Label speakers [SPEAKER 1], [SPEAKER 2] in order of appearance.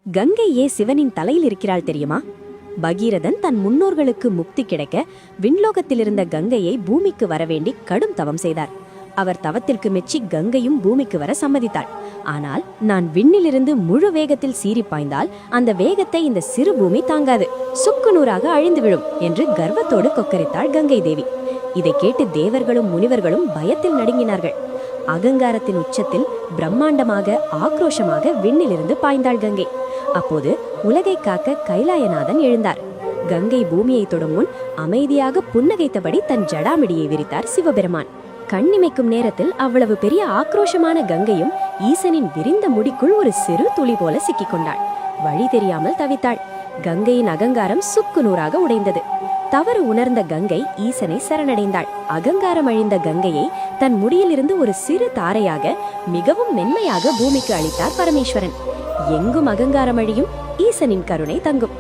[SPEAKER 1] கங்கை ஏன் சிவனின் தலையில் இருக்கிறாள் தெரியுமா? பகீரதன் தன் முன்னோர்களுக்கு முக்தி கிடைக்க விண்லோகத்திலிருந்த கங்கையை பூமிக்கு வரவேண்டி கடும் தவம் செய்தார். அவர் தவத்திற்கு மெச்சி கங்கையும் பூமிக்கு வர சம்மதித்தாள். ஆனால் நான் விண்ணிலிருந்து முழு வேகத்தில் சீறி பாய்ந்தால் அந்த வேகத்தை இந்த சிறு பூமி தாங்காது, சுக்குநூறாக அழிந்து விழும் என்று கர்வத்தோடு கொக்கரித்தாள் கங்கை தேவி. இதை கேட்டு தேவர்களும் முனிவர்களும் பயத்தில் நடுங்கினார்கள். அகங்காரத்தின் உச்சத்தில் பிரம்மாண்டமாக ஆக்ரோஷமாக விண்ணிலிருந்து பாய்ந்தாள் கங்கை. அப்போது உலகை காக்க கைலாயநாதன் எழுந்தார். கங்கை பூமியை தொடும் முன் அமைதியாக புன்னகைத்தபடி தன் ஜடாமிடியை விரித்தார் சிவபெருமான். கண்ணிமைக்கும் நேரத்தில் அவ்வளவு பெரிய ஆக்ரோஷமான கங்கையும் ஈசனின் விரிந்த முடிக்குள் ஒரு சிறு துளி போல சிக்கிக்கொண்டாள். வழி தெரியாமல் தவித்தாள். கங்கையின் அகங்காரம் சுக்குநூறாக உடைந்தது. தவறு உணர்ந்த கங்கை ஈசனை சரணடைந்தாள். அகங்காரம் அழிந்த கங்கையை தன் முடியிலிருந்து ஒரு சிறு தாரையாக மிகவும் மென்மையாக பூமிக்கு அளித்தார் பரமேஸ்வரன். எங்கும் அகங்காரம் அழியும், ஈசனின் கருணை தங்கும்.